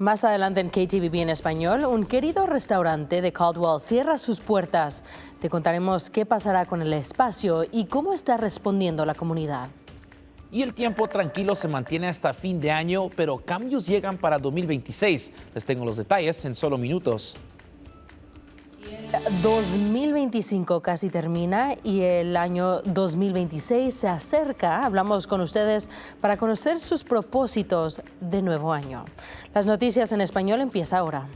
Más adelante en KTVB en español, un querido restaurante de Caldwell cierra sus puertas. Te contaremos qué pasará con el espacio y cómo está respondiendo la comunidad. Y el tiempo tranquilo se mantiene hasta fin de año, pero cambios llegan para 2026. Les tengo los detalles en solo minutos. 2025 casi termina y el año 2026 se acerca. Hablamos con ustedes para conocer sus propósitos de nuevo año. Las noticias en español empieza ahora.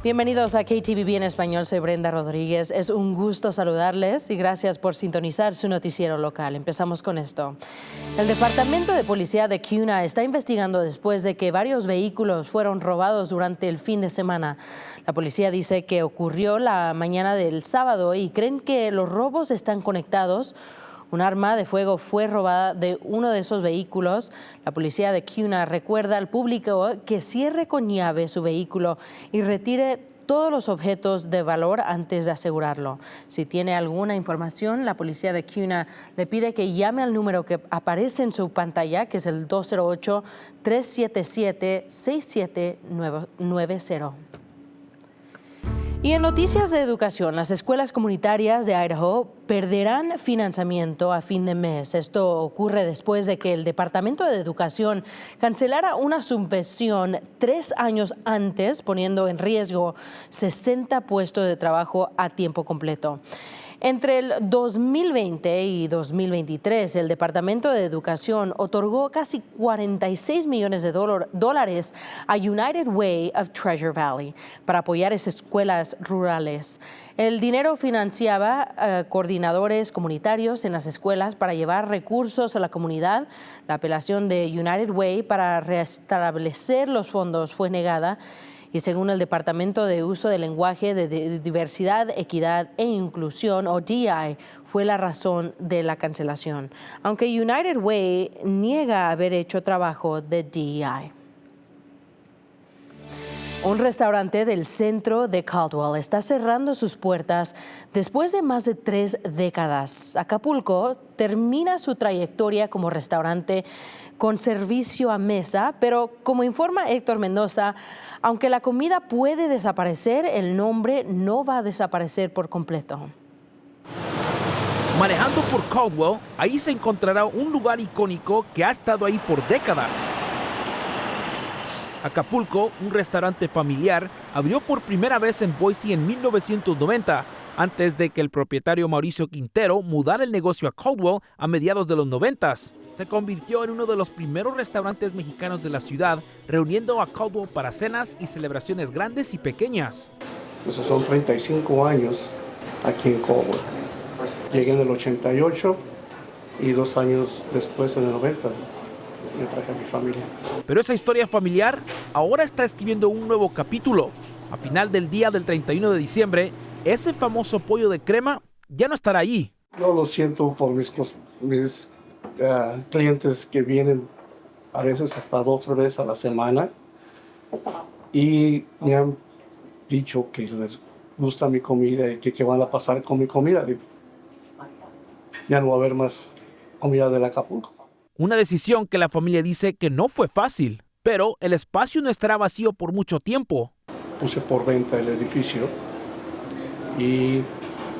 Bienvenidos a KTVB en español, soy Brenda Rodríguez. Es un gusto saludarles y gracias por sintonizar su noticiero local. Empezamos con esto. El Departamento de Policía de Kuna está investigando después de que varios vehículos fueron robados durante el fin de semana. La policía dice que ocurrió la mañana del sábado y creen que los robos están conectados. Un arma de fuego fue robada de uno de esos vehículos. La policía de Kuna recuerda al público que cierre con llave su vehículo y retire todos los objetos de valor antes de asegurarlo. Si tiene alguna información, la policía de Kuna le pide que llame al número que aparece en su pantalla, que es el 208-377-6790. Y en noticias de educación, las escuelas comunitarias de Idaho perderán financiamiento a fin de mes. Esto ocurre después de que el Departamento de Educación cancelara una subvención 3 años antes, poniendo en riesgo 60 puestos de trabajo a tiempo completo. Entre el 2020 y 2023, el Departamento de Educación otorgó casi $46 millones a United Way of Treasure Valley para apoyar esas escuelas rurales. El dinero financiaba coordinadores comunitarios en las escuelas para llevar recursos a la comunidad. La apelación de United Way para restablecer los fondos fue negada. Y según el Departamento de Uso del Lenguaje de Diversidad, Equidad e Inclusión, o DEI, fue la razón de la cancelación, aunque United Way niega haber hecho trabajo de DEI. Un restaurante del centro de Caldwell está cerrando sus puertas después de más de 3 décadas. Acapulco termina su trayectoria como restaurante con servicio a mesa, pero como informa Héctor Mendoza, aunque la comida puede desaparecer, el nombre no va a desaparecer por completo. Manejando por Caldwell, ahí se encontrará un lugar icónico que ha estado ahí por décadas. Acapulco, un restaurante familiar, abrió por primera vez en Boise en 1990, antes de que el propietario Mauricio Quintero mudara el negocio a Caldwell a mediados de los 90s. Se convirtió en uno de los primeros restaurantes mexicanos de la ciudad, reuniendo a Caldwell para cenas y celebraciones grandes y pequeñas. Pues son 35 años aquí en Caldwell. Llegué en el 88 y 2 años después, en el 90, me traje a mi familia. Pero esa historia familiar ahora está escribiendo un nuevo capítulo. A final del día del 31 de diciembre, ese famoso pollo de crema ya no estará allí. Yo lo siento por mis clientes que vienen a veces hasta 2 veces a la semana y me han dicho que les gusta mi comida y que qué van a pasar con mi comida. Ya no va a haber más comida del Acapulco. Una decisión que la familia dice que no fue fácil, pero el espacio no estará vacío por mucho tiempo. Puse por venta el edificio y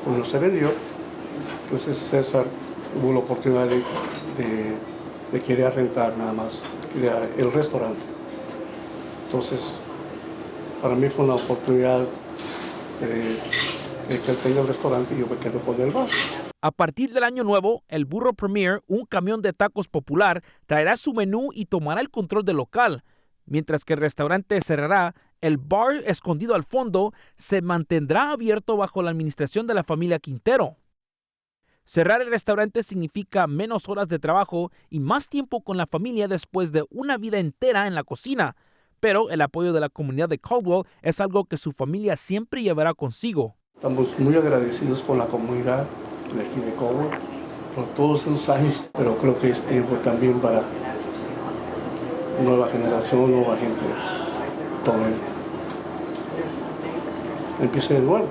cuando se vendió, entonces César hubo la oportunidad de querer rentar nada más el restaurante. Entonces, para mí fue una oportunidad de que él tenga el restaurante y yo me quedo con el bar. A partir del año nuevo, el Burro Premier, un camión de tacos popular, traerá su menú y tomará el control del local. Mientras que el restaurante cerrará, el bar escondido al fondo se mantendrá abierto bajo la administración de la familia Quintero. Cerrar el restaurante significa menos horas de trabajo y más tiempo con la familia después de una vida entera en la cocina. Pero el apoyo de la comunidad de Caldwell es algo que su familia siempre llevará consigo. Estamos muy agradecidos con la comunidad de aquí de Caldwell por todos esos años, pero creo que es tiempo también para nueva generación, nueva gente, empiece de nuevo.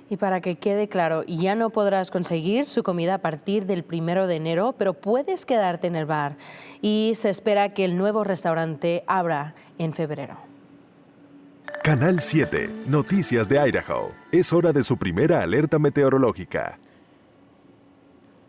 Y para que quede claro, ya no podrás conseguir su comida a partir del 1 de enero, pero puedes quedarte en el bar y se espera que el nuevo restaurante abra en febrero. Canal 7, Noticias de Idaho. Es hora de su primera alerta meteorológica.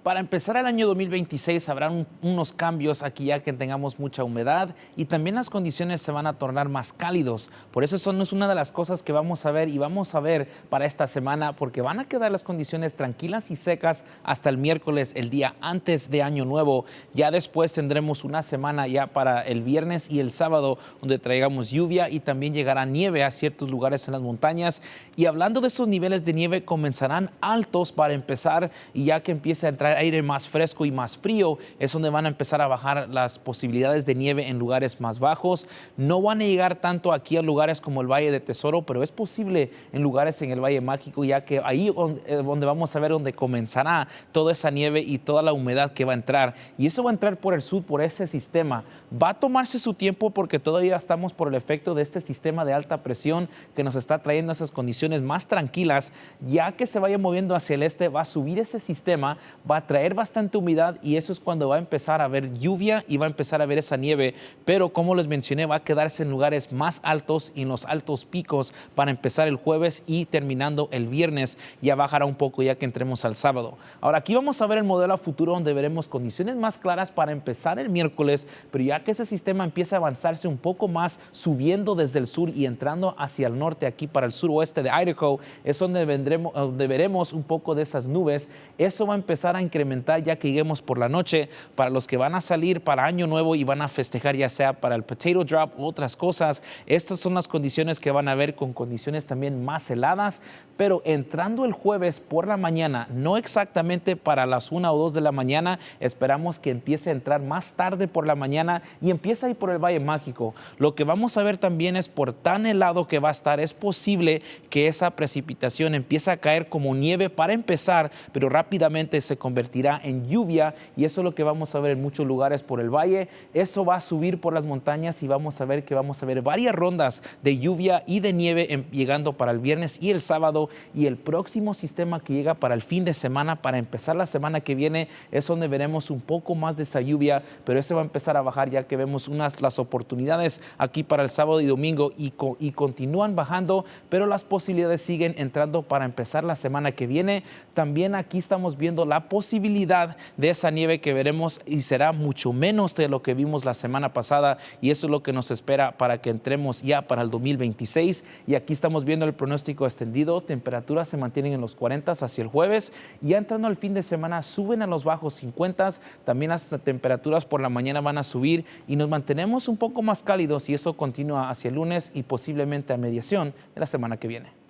Para empezar el año 2026 habrá unos cambios aquí ya que tengamos mucha humedad y también las condiciones se van a tornar más cálidos. Por eso eso es una de las cosas que vamos a ver y vamos a ver para esta semana porque van a quedar las condiciones tranquilas y secas hasta el miércoles, el día antes de Año Nuevo. Ya después tendremos una semana ya para el viernes y el sábado donde traigamos lluvia y también llegará nieve a ciertos lugares en las montañas. Y hablando de esos niveles de nieve, comenzarán altos para empezar y ya que empiece a entrar aire más fresco y más frío, es donde van a empezar a bajar las posibilidades de nieve en lugares más bajos. No van a llegar tanto aquí a lugares como el Valle de Tesoro, pero es posible en lugares en el Valle Mágico, ya que ahí donde vamos a ver donde comenzará toda esa nieve y toda la humedad que va a entrar. Y eso va a entrar por el sur, por ese sistema. Va a tomarse su tiempo porque todavía estamos por el efecto de este sistema de alta presión que nos está trayendo esas condiciones más tranquilas. Ya que se vaya moviendo hacia el este, va a subir ese sistema, va a traer bastante humedad y eso es cuando va a empezar a haber lluvia y va a empezar a ver esa nieve, pero como les mencioné va a quedarse en lugares más altos y en los altos picos para empezar el jueves y terminando el viernes ya bajará un poco ya que entremos al sábado. Ahora aquí vamos a ver el modelo a futuro donde veremos condiciones más claras para empezar el miércoles, pero ya que ese sistema empieza a avanzarse un poco más subiendo desde el sur y entrando hacia el norte aquí para el suroeste de Idaho, es donde veremos un poco de esas nubes. Eso va a empezar a incrementar ya que lleguemos por la noche para los que van a salir para Año Nuevo y van a festejar ya sea para el potato drop u otras cosas. Estas son las condiciones que van a ver con condiciones también más heladas, pero entrando el jueves por la mañana, no exactamente para las 1 o 2 de la mañana, esperamos que empiece a entrar más tarde por la mañana y empieza a ir por el Valle Mágico. Lo que vamos a ver también es por tan helado que va a estar, es posible que esa precipitación empiece a caer como nieve para empezar, pero rápidamente se convertirá en lluvia y eso es lo que vamos a ver en muchos lugares por el valle. Eso va a subir por las montañas y vamos a ver que vamos a ver varias rondas de lluvia y de nieve llegando para el viernes y el sábado, y el próximo sistema que llega para el fin de semana, para empezar la semana que viene, es donde veremos un poco más de esa lluvia, pero eso va a empezar a bajar ya que vemos las oportunidades aquí para el sábado y domingo y continúan bajando, pero las posibilidades siguen entrando para empezar la semana que viene. También aquí estamos viendo la posibilidad de esa nieve que veremos y será mucho menos de lo que vimos la semana pasada y eso es lo que nos espera para que entremos ya para el 2026. Y aquí estamos viendo el pronóstico extendido, temperaturas se mantienen en los 40 hacia el jueves y ya entrando al fin de semana suben a los bajos 50, también las temperaturas por la mañana van a subir y nos mantenemos un poco más cálidos y eso continúa hacia el lunes y posiblemente a mediación de la semana que viene.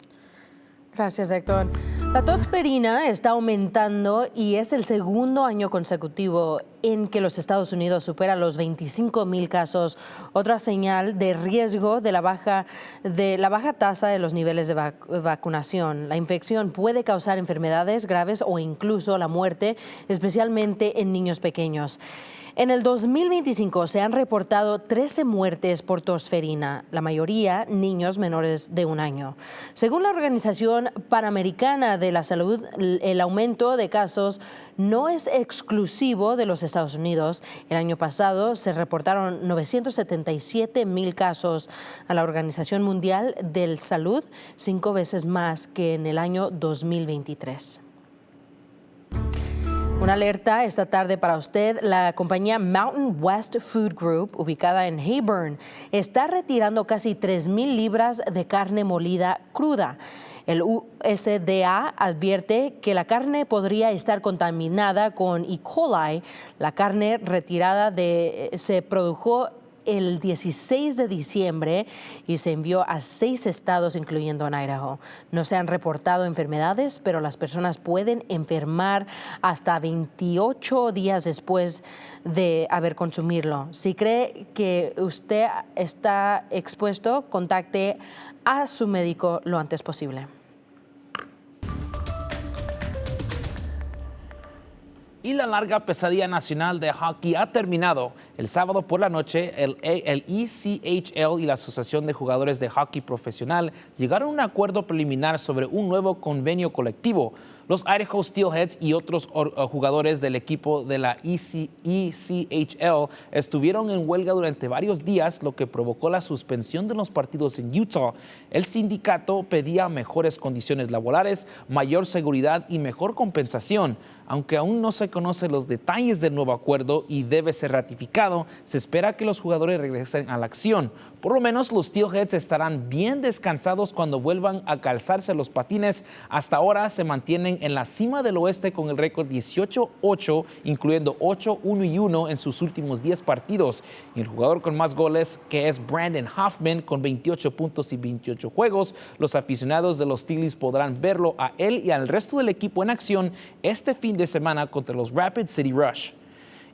Gracias, Héctor. La tosferina está aumentando y es el segundo año consecutivo en que los Estados Unidos supera los 25,000 casos, otra señal de riesgo de la baja tasa de los niveles de vacunación. La infección puede causar enfermedades graves o incluso la muerte, especialmente en niños pequeños. En el 2025 se han reportado 13 muertes por tosferina, la mayoría niños menores de 1 año. Según la Organización Panamericana de la Salud, el aumento de casos no es exclusivo de los Estados Unidos. El año pasado se reportaron 977,000 casos a la Organización Mundial de la Salud, 5 veces más que en el año 2023. Una alerta esta tarde para usted. La compañía Mountain West Food Group, ubicada en Heyburn, está retirando casi 3,000 libras de carne molida cruda. El USDA advierte que la carne podría estar contaminada con E. coli. La carne retirada se produjo el 16 de diciembre y se envió a 6 estados, incluyendo en Idaho. No se han reportado enfermedades, pero las personas pueden enfermar hasta 28 días después de haber consumido. Si cree que usted está expuesto, contacte a su médico lo antes posible. Y la larga pesadilla nacional de hockey ha terminado. El sábado por la noche, el ECHL y la Asociación de Jugadores de Hockey Profesional llegaron a un acuerdo preliminar sobre un nuevo convenio colectivo. Los Idaho Steelheads y otros jugadores del equipo de la ECHL estuvieron en huelga durante varios días, lo que provocó la suspensión de los partidos en Utah. El sindicato pedía mejores condiciones laborales, mayor seguridad y mejor compensación. Aunque aún no se conocen los detalles del nuevo acuerdo y debe ser ratificado, se espera que los jugadores regresen a la acción. Por lo menos los Steelheads estarán bien descansados cuando vuelvan a calzarse los patines. Hasta ahora se mantienen en la cima del oeste con el récord 18-8, incluyendo 8-1-1 en sus últimos 10 partidos. Y el jugador con más goles, que es Brandon Hoffman, con 28 puntos y 28 juegos. Los aficionados de los Steelers podrán verlo a él y al resto del equipo en acción este fin de semana contra los Rapid City Rush.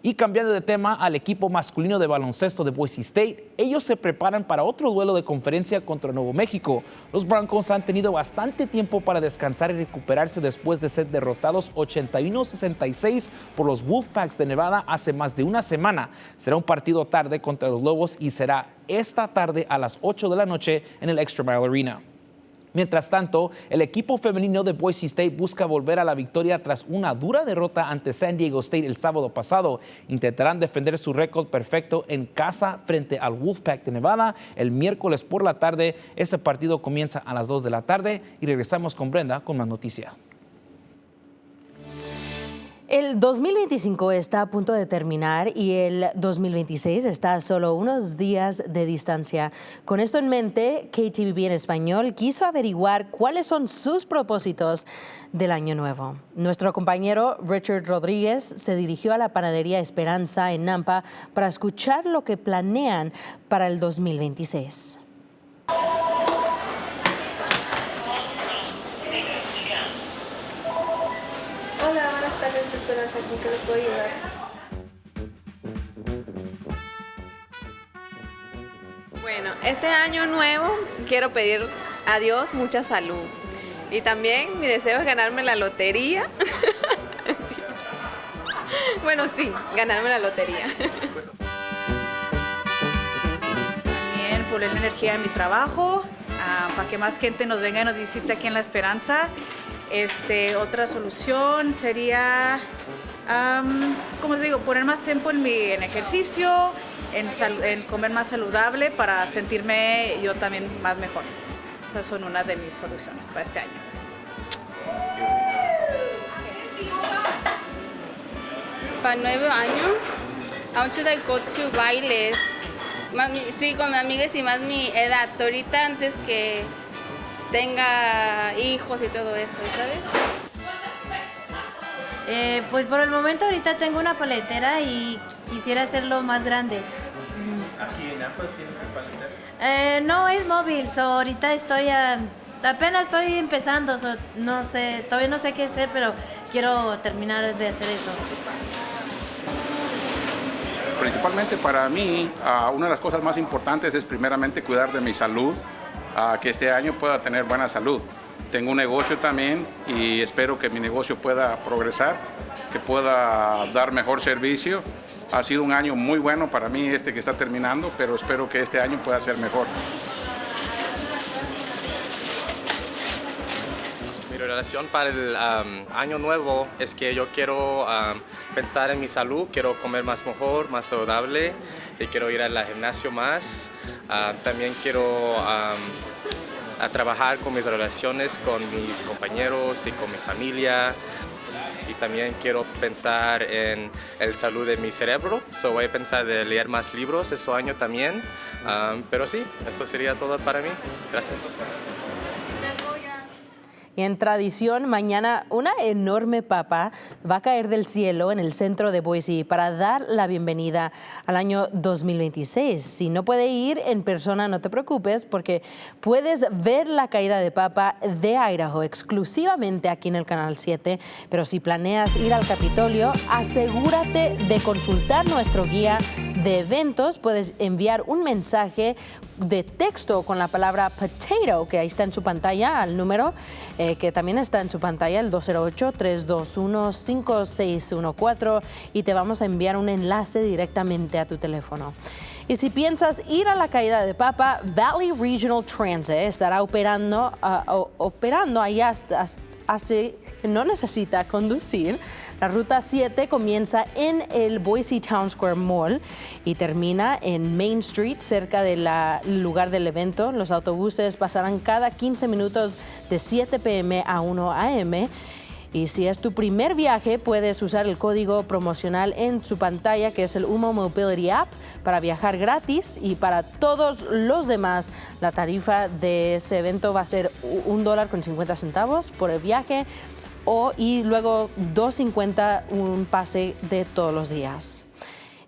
Y cambiando de tema, al equipo masculino de baloncesto de Boise State, ellos se preparan para otro duelo de conferencia contra Nuevo México. Los Broncos han tenido bastante tiempo para descansar y recuperarse después de ser derrotados 81-66 por los Wolfpacks de Nevada hace más de una semana. Será un partido tarde contra los Lobos y será esta tarde a las 8 de la noche en el Extra Mile Arena. Mientras tanto, el equipo femenino de Boise State busca volver a la victoria tras una dura derrota ante San Diego State el sábado pasado. Intentarán defender su récord perfecto en casa frente al Wolfpack de Nevada el miércoles por la tarde. Ese partido comienza a las 2 de la tarde y regresamos con Brenda con más noticia. El 2025 está a punto de terminar y el 2026 está a solo unos días de distancia. Con esto en mente, KTVB en español quiso averiguar cuáles son sus propósitos del año nuevo. Nuestro compañero Richard Rodríguez se dirigió a la panadería Esperanza en Nampa para escuchar lo que planean para el 2026. Esperanza, ¿con qué les puedo ayudar? Bueno, este año nuevo quiero pedir a Dios mucha salud. Y también mi deseo es ganarme la lotería. Bueno, sí, ganarme la lotería. También poner la energía en mi trabajo, para que más gente nos venga y nos visite aquí en La Esperanza. Otra solución sería, como les digo, poner más tiempo en ejercicio, en comer más saludable para sentirme yo también más mejor. Esas son una de mis soluciones para este año. Para el nuevo año, aún should I go to bailes, sí, con mis amigas y más mi edad, ahorita antes que tenga hijos y todo eso, ¿sabes? Pues por el momento ahorita tengo una paletera y quisiera hacerlo más grande. ¿Aquí en Nampa tienes el paletero? No, es móvil, ahorita apenas estoy empezando, no sé, todavía no sé qué hacer, pero quiero terminar de hacer eso. Principalmente para mí, una de las cosas más importantes es primeramente cuidar de mi salud, que este año pueda tener buena salud. Tengo un negocio también y espero que mi negocio pueda progresar, que pueda dar mejor servicio. Ha sido un año muy bueno para mí que está terminando, pero espero que este año pueda ser mejor. Mi relación para el año nuevo es que yo quiero pensar en mi salud, quiero comer más mejor, más saludable y quiero ir al gimnasio más. También quiero a trabajar con mis relaciones con mis compañeros y con mi familia. Y también quiero pensar en el salud de mi cerebro. Voy a pensar de leer más libros ese año también. Pero sí, eso sería todo para mí. Gracias. Y en tradición, mañana una enorme papa va a caer del cielo en el centro de Boise para dar la bienvenida al año 2026. Si no puede ir en persona, no te preocupes, porque puedes ver la caída de papa de Idaho exclusivamente aquí en el Canal 7. Pero si planeas ir al Capitolio, asegúrate de consultar nuestro guía de eventos. Puedes enviar un mensaje de texto con la palabra potato, que ahí está en su pantalla, al número que también está en su pantalla, el 208-321-5614, y te vamos a enviar un enlace directamente a tu teléfono. Y si piensas ir a la caída de Papa, Valley Regional Transit estará operando allá así que no necesita conducir. La ruta 7 comienza en el Boise Town Square Mall y termina en Main Street, cerca del lugar del evento. Los autobuses pasarán cada 15 minutos de 7 p.m. a 1 a.m. Y si es tu primer viaje, puedes usar el código promocional en su pantalla, que es el UMO Mobility App, para viajar gratis. Y para todos los demás, la tarifa de ese evento va a ser $1.50 por el viaje, y luego $2.50 un pase de todos los días.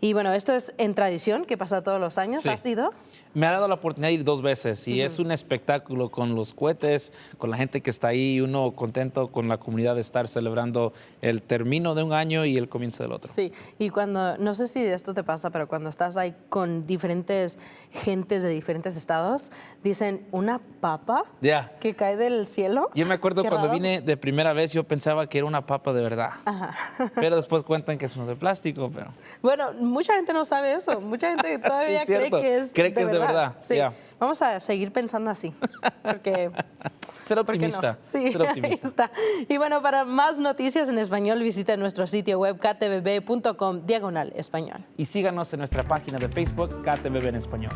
Y bueno, esto es en tradición, que pasa todos los años. Sí. ¿Has ido? Me ha dado la oportunidad de ir 2 veces y es un espectáculo con los cohetes, con la gente que está ahí, uno contento con la comunidad de estar celebrando el término de un año y el comienzo del otro. Sí, y cuando, no sé si esto te pasa, pero cuando estás ahí con diferentes gentes de diferentes estados, dicen, ¿una papa que cae del cielo? Yo me acuerdo Qué cuando raro. vine de primera vez, yo pensaba que era una papa de verdad. Ajá. Pero después cuentan que es uno de plástico, pero... Bueno, mucha gente no sabe eso. Mucha gente todavía Sí, es cree cierto. que es Cree que es de verdad. Sí. Yeah. Vamos a seguir pensando así. Porque... Ser ¿por qué no? optimista. Sí, Ser ahí optimista. está. Y bueno, para más noticias en español, visita nuestro sitio web ktvb.com/español. Y síganos en nuestra página de Facebook, KTVB en Español.